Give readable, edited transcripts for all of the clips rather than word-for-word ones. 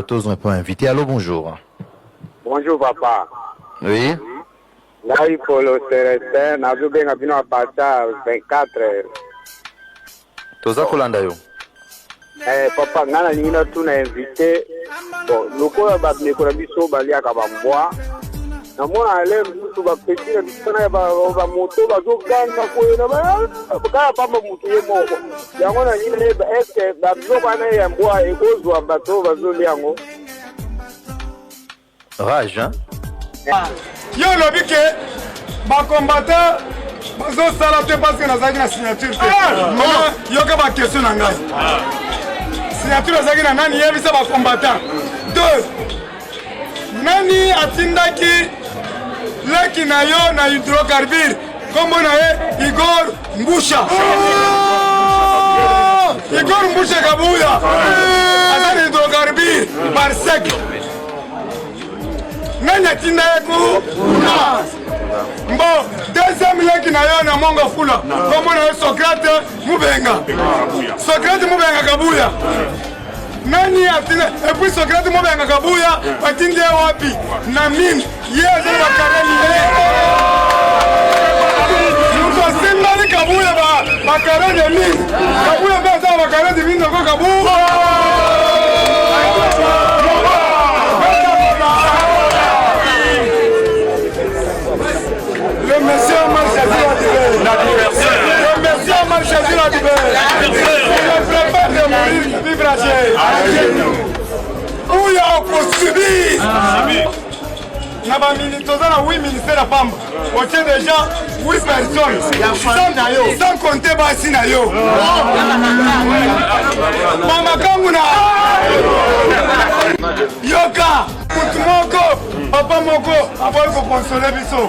tous n'ont pas invité. Allô, bonjour. Bonjour, papa. Oui. Là, il faut le CRT. N'a vu bien à partir 24. Toza Kolanda yo. Papa, nana nina tu na invité. Bon, nous quoi ba ne ko biso ba lia ka ba mbwa. Na mona ale mutu ba petira bisana ba moto ba zo ganga ko na ba. Ka pa mutu ye moko. Yango na nina ba eske ba zo ba na ya mbwa e ko zo ba to ba zo liango. Rage, hein? Yo lobi ke ba combattant bazo sala te parce que nazaki na signature te. Yo ka ba question na ngai. Signature nazaki na nani yebisa ba combattant. 2. Nani atindaki leki na yo na hydrocarbure kombo na ye Igor Mbusha. Igor Mbusha kabuya. Azani hydrocarbure par sec. Nanya tinda yeku Mbo deuxième leki na yo na mongo fula Komo na yo Socrate Mubenga Socrate Mubenga kabuya Nani atina et puis Socrate Mubenga kabuya Atinde wapi na mine Yeze wakareni Nuko simbali kabuya wakareni mine Kabuya beza wakareni mine Noko kabuya Le monsieur a choisi le monsieur a choisi la liberté. Je préfère de mourir que vivre à genoux. Où il y a possibilité. Il y a 8 ministères de femmes. On tient déjà 8 personnes. Sans compter Bassinayo. Mama Kamuna. Yoka. Moko. Papa Moko. Après il faut consoler Bisso.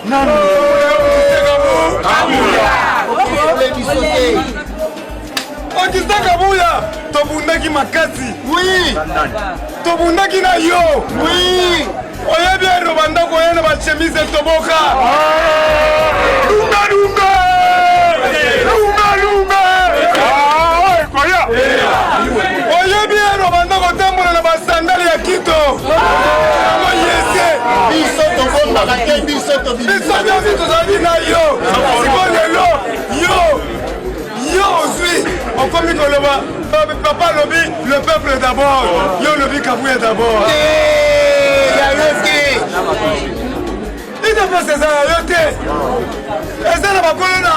Okisa Kabuya. Tobundaki makasi. Oui. Tobundaki na yo. Oui. Oye bien Robanda koyena ba chemise toboka. Lunga lunga. Lunga lunga. Ah, koya. Oye bien Robanda kotambola na ba sandali ya kito. Mo yese. Biso tobonda ka ke biso to biso. Biso tozali na yo. Sikolelo. Yo. Yo aussi. On comme koloba. Papa lobi le peuple d'abord. Yo lobi Kabuya d'abord. Il te fait ces ayotés. Et c'est la bacolona.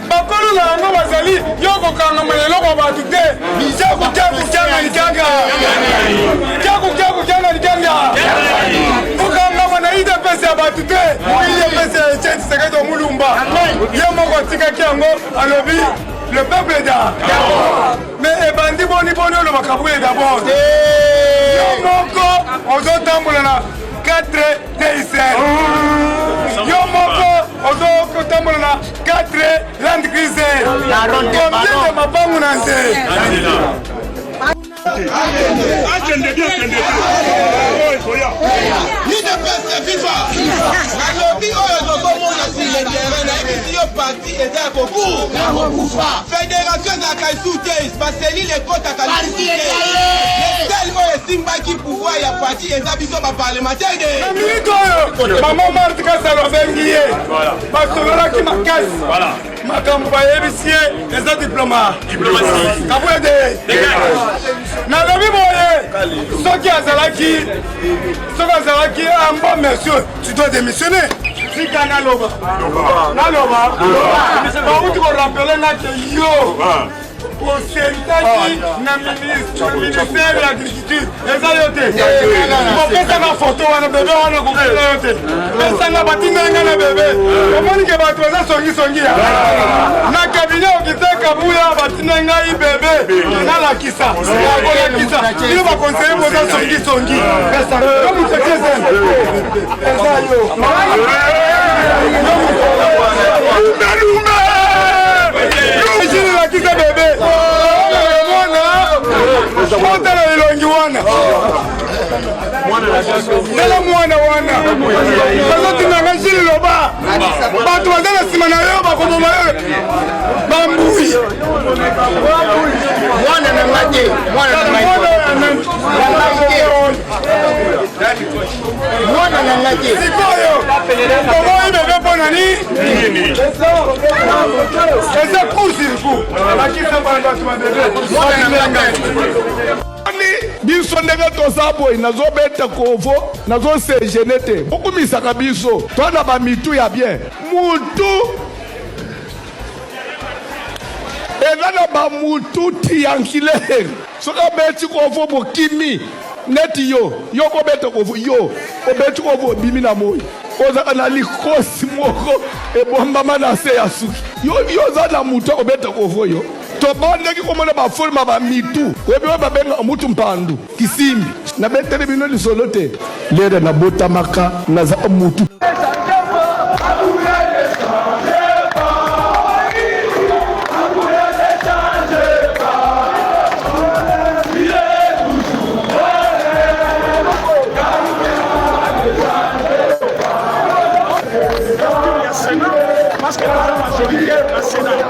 Bacolona, on va salir. Yoko Kangamele, l'on va tout faire. Jaku Kaku Kanga Nikanga. Jaku Kaku Kanga Nikanga. Ukanga, il te fait ces abattutés. Il te fait ces chèques, c'est que Moulumba. Yamoko Tika Kiango, à l'objet. Le peuple est d'abord. Mais les bandits boni boni le Makaboué d'abord. Yomoko, on doit tamboulana 4 TICR. Yomoko, on doit tamboulana 4 Land Cruiser. Combien de mapamou nanse? Agende bien, agende bien. UDPS viva. Alobi oyo tokomona sur le terrain na ebisi yo parti eza ya kokufa. Fédération ezalaka esu te baselile ekotaka lisusu te. Lesel oyo esimbaki pouvoir ya parti eza biso baparlementaire de. Na minute oyo mama Marthe Kasalo abengi ye basololaki makasi. Makambo bayebisi ye eza diplomatie. Kabuya de nalobi boye soki azalaki un bon monsieur tu dois démissionner. Sika naloba bauti korapele nake yo osentaki na ministère ya agriculture eza yo te kopesaka foto wana bebe wana kopesa yo te pesanga batindanga na bebe omoni ke bato baza songisongi na kabine okita Kabuya batinda ngai bebe nalakisa bino bakonseye boza songisongi yo mutekeze eza yo lakisa bebe mwana ilongi wana nala mwana wana bazotinanga jili loba bato baza na nsima na yo bakoboma yo bambui mwana na ngate mwana na nani eza court-circuit bakisa bato babebe biso ndenge toza boye nazobeta kovo nazosegene te okumisaka biso twana bamitu ya bien mutu eza na bamutu tiyankilere soki abeti kovo bokimi neti yo kobeta kovo yo obeti kovo obimi na moi ozaka na likosi moko ebombama na se ya suki yo oza na mutu akobeta kovo yo tobandeki komona bafolma bamitu oyebi oyo babenga mutu mpandu kisimbi nabeteli bino lisolo te lere nabotamaka naza mutu parce que nous avons majoritaire au Sénat.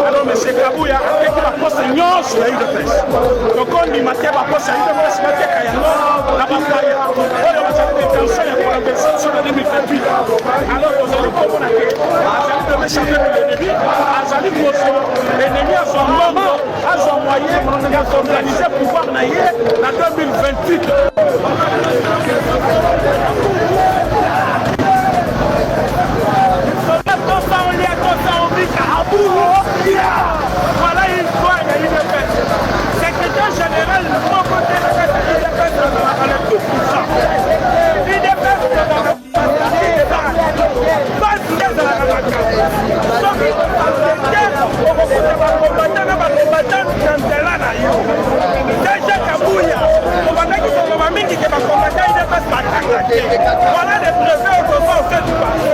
Alors, M. Kabouya a fait la poste union sur la UDPS. Donc, on dit que la poste UDPS, la bataille, on a fait des tensions pour la version de 2028. Alors, nous allons comprendre que nous allons échapper de l'ennemi, nous allons poser l'ennemi à son moment, à son moyen, et à s'organiser pour pouvoir naïr en 2028. Voilà une fois il y a une fête. Secrétaire général, mon côté de la fête, il est fait dans la palette de tout ça. Il est fait dans la palette pas de la palette. Donc, il faut déjà Kabouya, on va mettre son mamie qui va combattre, il est fait voilà les brevets au moment où c'est du passé.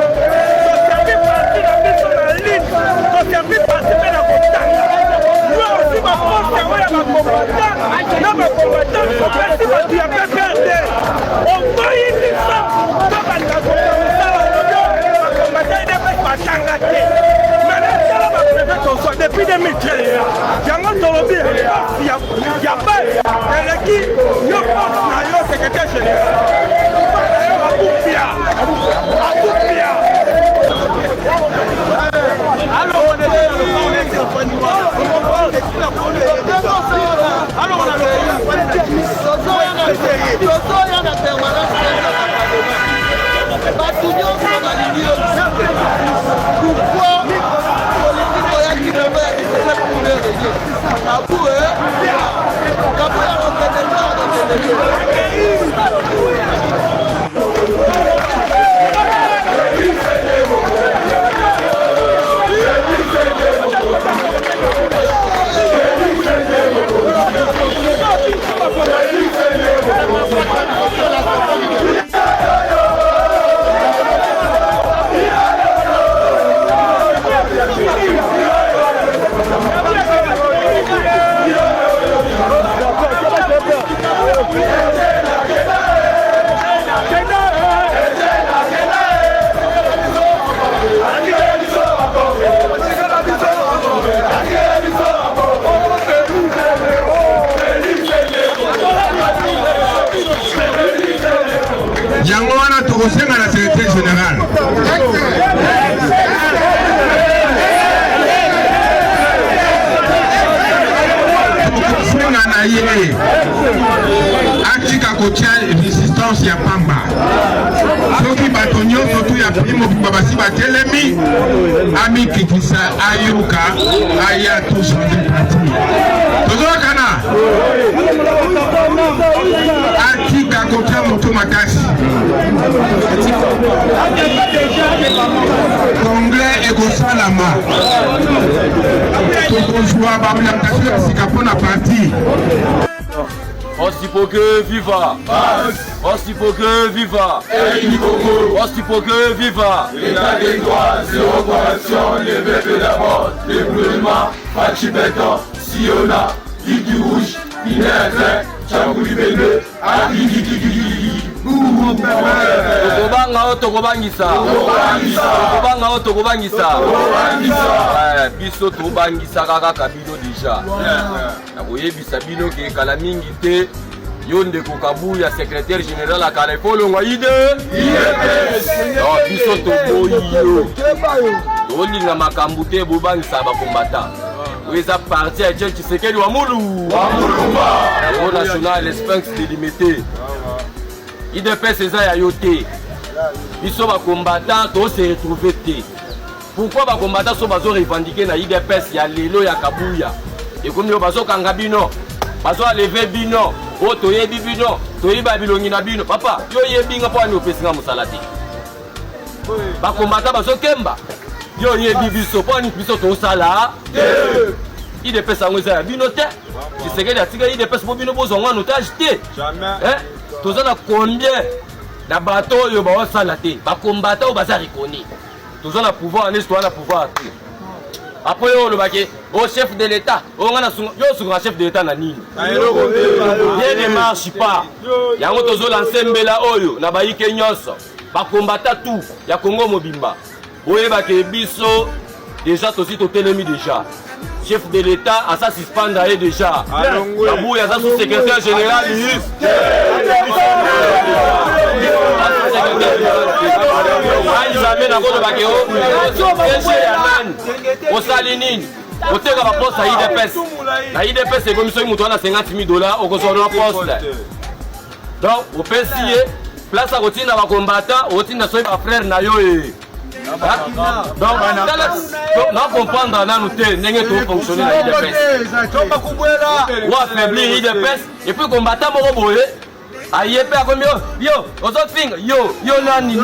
Servir participer à Kotanga. Nous aussi, ma force, c'est un combattant. Nous, ma combattant, on participe à dire PPRD. On va y dire ça. Quand on a combattant, il n'est pas tangaté. Mais là, ça va prévoir ton soi depuis 2013. Il y a un autre il y a pas. Et qui, nous pensons à un secrétaire général. Nous pensons à Boupia. Alors on est Yangoana Togosenga la secrétaire générale. Togosenga na yele. Atika kotia résistance ya pamba. Soki batonyo surtout ya primo babasi batelemi. Ami kikisa ayuka aya tous les partis. Tozokana. Atika kotia moto makasi. Congrès et Gosalama. Tokozwa bamulamtation ya sika pona parti. Ostipoke viva! Ostipoke viva! Ostipoke viva! L'état des droits, zéro corruption, les bébés d'abord, les brûlements, Fachibeta, Siona, Guigui Rouge, Pinètre, Tchabouli Bébé, Tokobangisa biso tobangisa kaka bino deja nakoyebisa bino ke kala mingi te Yonde Kokabuya, secrétaire général à Kalefolo, Ngaïde. Non, biso toboyo. Toli na makambute bobang saba combattant. Oui, ça parti à Tchèque Tshisekedi Wamulu. Wamulumba. Le national, les Sphinx délimité. IDPS c'est ça, Yayote. Biso ba combattant, to se retrouver té. Pourquoi ba combattant so bazo revendiquer na IDPS ya lelo ya Kabuya? Et comme yo bazo kangabino, bazo lever bino, o to yebi bino, to yiba bilongi na bino. Papa, yo yebi nga po ani opesinga musalati. Ba combattant bazo kemba. Yo yebi biso po ani biso to sala. IDPS ango za bino te. Tshisekedi atika IDPS po bino bozo ngwa notage te. Jamais. Toza na combien na bateau yo ba sala te. Ba combattant baza reconnu. Toza na pouvoir en histoire na pouvoir te. Après yo le baké au chef de l'état, on a yo sur chef de l'état na nini. Rien ne marche pas. Yango tozo lancer mbela oyo na ba yike nyonso. Ba combattant tout ya Congo mobimba. Oye baké biso déjà tosi to telemi déjà. Chef de l'état a sa suspendre déjà. Kabou ya sa sous-secrétaire général au Salinine, au Tega va poste à IDPS. La IDPS c'est comme si on a $50 000 au consortium poste. Donc, au PCA, place à routine à combattant, routine à son frère Nayoé. Donc, on comprend dans nous n'est pas fonctionner à IDPS. Ou affaiblir IDPS et puis combattant mon robot. Aïe, père, comme yo, aux autres filles, yo, nani,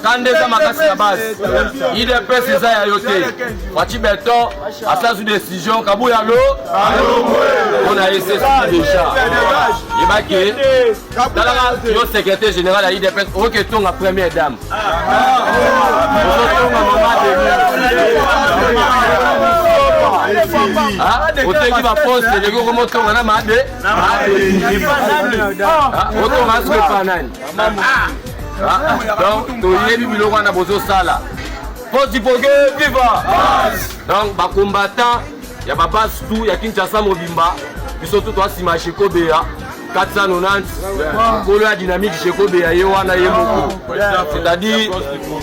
Kandeza makasi la base. IDPS c'est ça yote. Wati beto, à sa décision, Kabuya lo. On a essayé déjà. Il va que dans le secrétaire général à IDPS, ok, ton la première dame. Au qui va poste, les gars comment on a madé. Autant reste panane. Donc, tu y es venu à Bozo Sala. Poste Ipogue, viva! Donc, les combattants, il y a pas base tout, il y a Kinshasa Mobimba, puis surtout toi, Sima Cheko Béa, 490, Kolo la dynamique Cheko Béa, Yowana Yemoko. C'est-à-dire,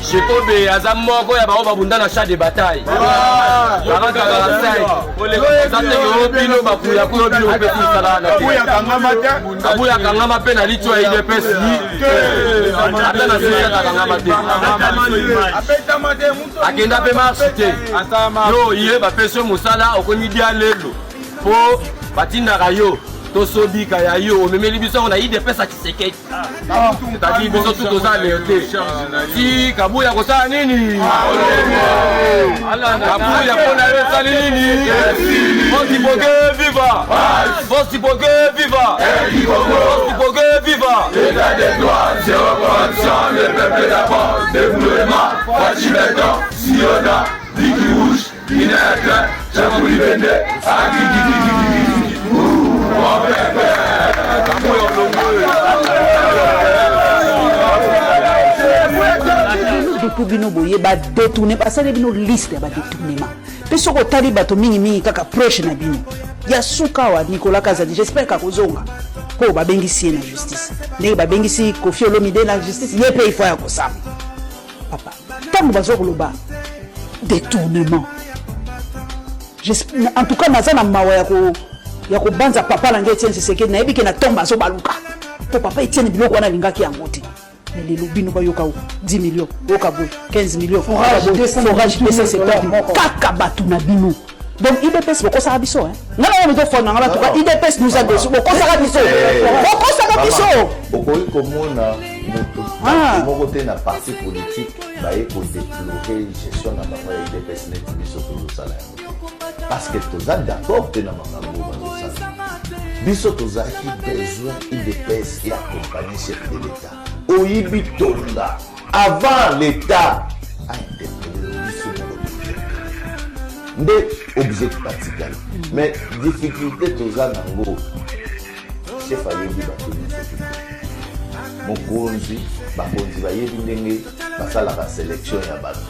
Cheko Béa, Zamoko, il y a pas de dans chat de bataille. Kabuya Kangama pe na licho ya IDPS ni ata na sisi Kangama te akenda pe marché yo iye ba peso musala okoni dia lelo po batinda rayo to sobika ya yo memeli biso na IDPS Tshisekedi c'est-à-dire biso tout ça alerté si Kabuya ko sa nini Kabuya pona yo sa nini Poste Ipogue viva Poste Ipogue viva Poste Ipogue viva L'état des droits, zéro corruption, le peuple d'abord, développement, Fachibeton, Siona, Liki Rouge, Guinèque, Chakouli Bende, Agui, mon pépé, depuis bino boye ba détourner parce que bino liste ba détournement parce que tali bato mingi kaka proche na bino ya sukawa Nicolas Kazadi j'espère ka kozonga po ba bengisi na justice ndenge ba bengisi Kofi Olomide na justice yepe il faut ya kosama papa tango bazo koloba détournement en tout cas naza na mawa ya ko banza papa la ngeti Tshisekedi na yebike na tomba zo baluka po papa etienne biloko wana lingaki yango te les lobino ba yoka 10 millions okabu 15 millions forage PC c'est pas kaka batu na bino donc IDPS boko sa biso hein ngala mo to fona ngala to IDPS nous a déçu boko sa biso boko komona mon côté na parti politique ba eko déplorer gestion na bango ya IDPS net biso to sala parce que tous d'accord te na makambo ba sala biso tozaki besoin IDPS et accompagner chef de l'État Oyibi Tonda avant l'État a interpellé des objectifs particuliers. Mais difficulté toza nango chef ayebi bato mokonzi bakonzi bayebi ndenge basala ba sélection ya bato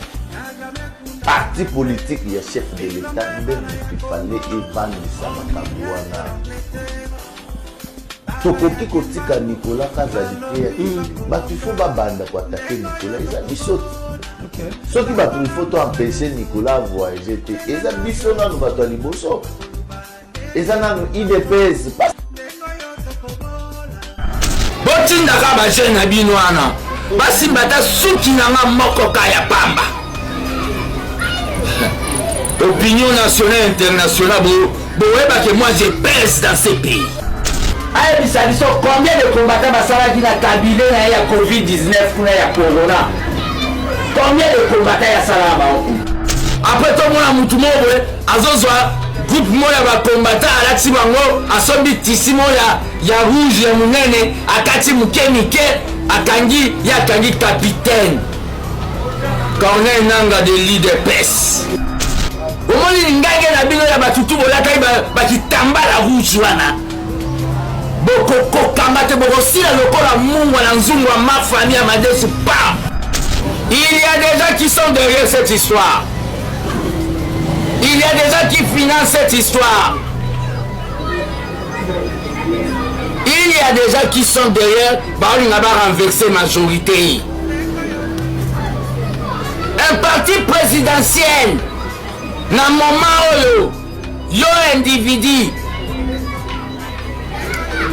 parti politique ya chef de l'état nde motu fallait evandisa makambo wana tokoki kotika Nicolas Kazali te bato ifo babanda koatake Nicolas eza biso soki bato ifo toempêche Nicolas voyage te eza biso nano bato ya liboso eza nano IDPS botindaka bajeune na bino wana basimba ta suki nanga moko ka ya pamba opinion nationale internationale boyebake moi je pèse dans ces pays ayebisa biso combien de combattants basalaki na cabinet na ye ya covid-19 kuna ya corona combien de combattants yasalaka bango après tomona mutu moko boye azozwa groupe moko ya bacombatant alati bango asombi tisi moko ya rouge ya monene akati moke mike akangi capitaine Corneille Nangaa de l'IDPS omoni ngenge na bino ya batutu bolakaki bakitambala rouge wana bokokokamba te bokosila lokola mungwa na nzungu ya mafami ya madesu pa. Il y a des gens qui sont derrière cette histoire. Il y a des gens qui financent cette histoire. Il y a des gens qui sont derrière baolinga ba renverser majorité. Un parti présidentiel na moment oyo yo individu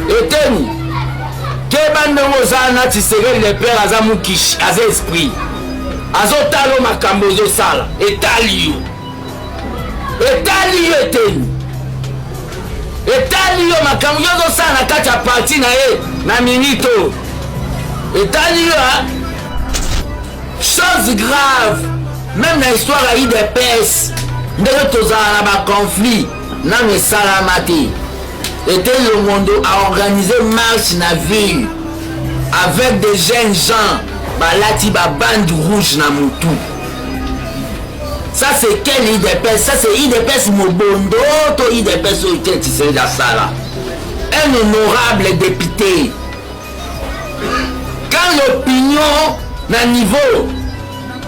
eteni keba ndongo za na Tshisekedi le père aza mukishi aza esprit azotalo makambo ezosala etali yo etali yo makambo ezosala na kati ya parti na ye na minito etali yo chose grave même na histoire ya IDPS ndenge tozala na baconflit nano esalama te ete Longondo a organisé marche na ville avec des jeunes gens balati ba bande rouge na mutu. Ça c'est quel IDPS? Ça c'est IDPS Mobondo to IDPS Tshisekedi da sala. Un honorable député. Quand l'opinion na niveau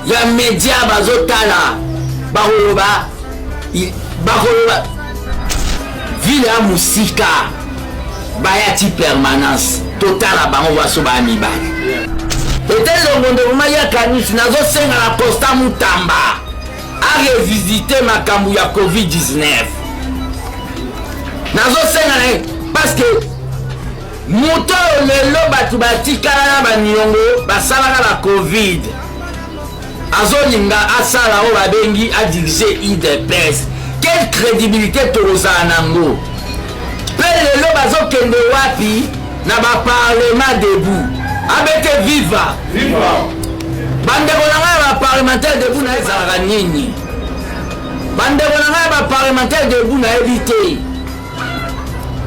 ya média bazotala bakoloba ville ya musika bayati permanence totala bango baso ba mibali ete Longondo ya kanisi nazosenga na Posta Mutamba a revisiter makambo ya covid-19 nazosenga na parce que moto lelo batu batikala na baniongo basalaka na covid azolinga asala o babengi a diriger IDPS. Quelle crédibilité tozala nango pe lelo bazokende wapi na baparlement debout abete viva bandeko na ngai ya baparlementaire debout na ezalaka nini bandeko na ngai ya baparlementaire debout na yebi te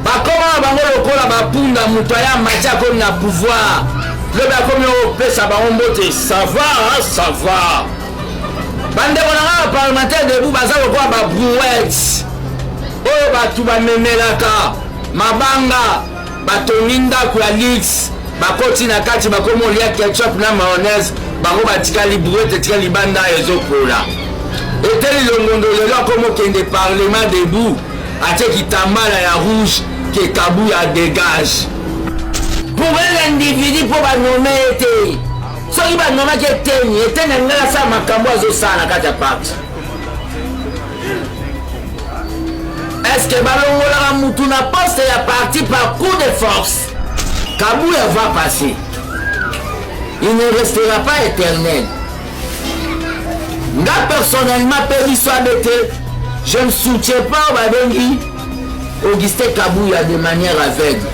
bakoma na bango lokola bapunda moto aya mati akomi na pouvoir lobi akomi opesa bango mbote ça va bandeko na ngai ya parlementaire debout baza lokola babrouette oyo bato bamemelaka mabanga batongi ndako ya lix bakoti na kati bakomi olia ketchup na mayonnaise bango batikali brouette etikali libanda ezokola eteli Longondo lelo akomi okende parlement debout atie kitambala ya rouge ke Kabuya dégage pour un individu mpo banome ete soki banomaki eteni ngai asala makambo azosala na kati ya parti. Est-ce que balongolaka mutu na poste ya parti par coup de force? Kabuya va passer. Il ne restera pas éternel. Nga personnellement Pélisso Abete, je ne soutiens pas Babengi Augustin Kabuya de manière aveugle.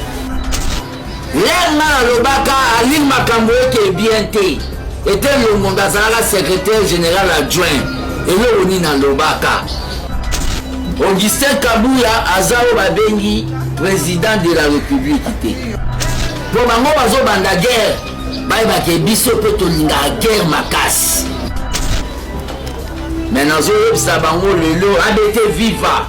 L'Erna Lobaka Aline Makambo qui est bien té était le Mondazara secrétaire général adjoint et le Onina Lobaka. Augustin Kabuya Azao Babengi président de la République. Pour Mango Bazo Banda guerre, Baïbake Bisso Petolinga guerre Makas. Maintenant, Sabango Lelo ABT Viva.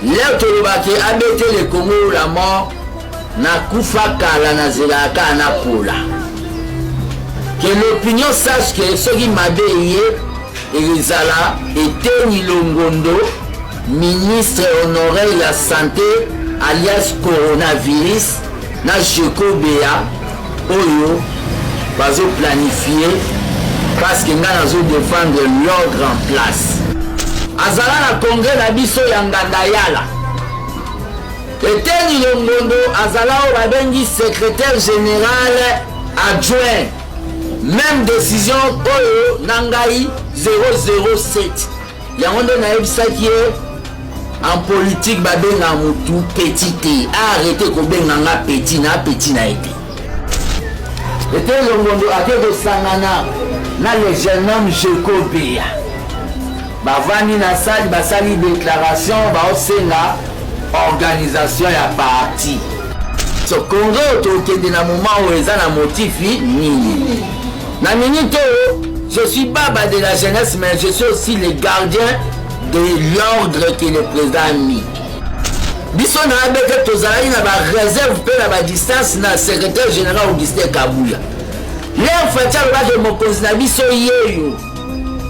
L'air Tolobake ABT le Congo la mort. Na kufa kala na zelaka na pola. Que l'opinion sache que ce qui m'a béé ezala Eteni Longondo, ministre honoré de la santé alias coronavirus na Jeko Bea oyo bazo planifier parce que nga nazo défendre l'ordre en place. Azala na congrès na biso ya Ngandayala. Eteni Longondo azala o babengi secrétaire général adjoint. Même décision oyo nangai 007. Yango nde nayebisaki ye en politique babenga mutu petit te. Arrêtez kobenga nga petit na été. Eteni Longondo ake kosangana na le jeune homme Jeko Bea. Bavani na sali basali déclaration baosenga organisation ya parti. So Congo tokende na moment où eza na motifi nini. Na minute je suis baba de la jeunesse mais je suis aussi le gardien de l'ordre que le président a mis. Biso na abeke tozalaki na ba réserve pe na ba distance na secrétaire général Augustin Kabuya. L'air fatia le mokonzi na biso yeyo.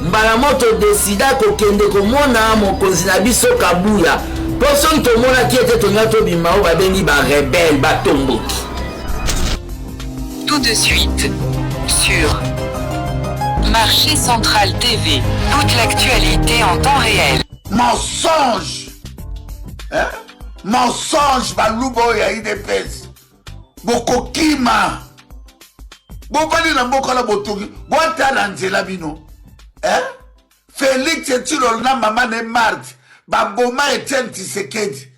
Mbala moto décida kokende komona mokonzi na biso Kabuya. Pour ceux qui te montrent qui était ton yato bimao babengi ba rebelle ba tomboki. Tout de suite sur Marché Central TV, toute l'actualité en temps réel. Mensonge, hein? Mensonge balubo ya IDPS. Bokokima. Bobali na mboka botoki. Bwata na nzela bino. Hein? Félix Etilo na mama ne mardi. Baboma Etienne Tshisekedi.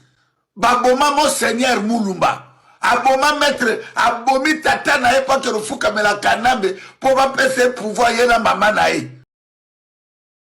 Baboma Monseigneur Mulumba. Aboma maître, abomi tata na époque Rufuka Mela Kanambe pour va passer pouvoir yena mama na e.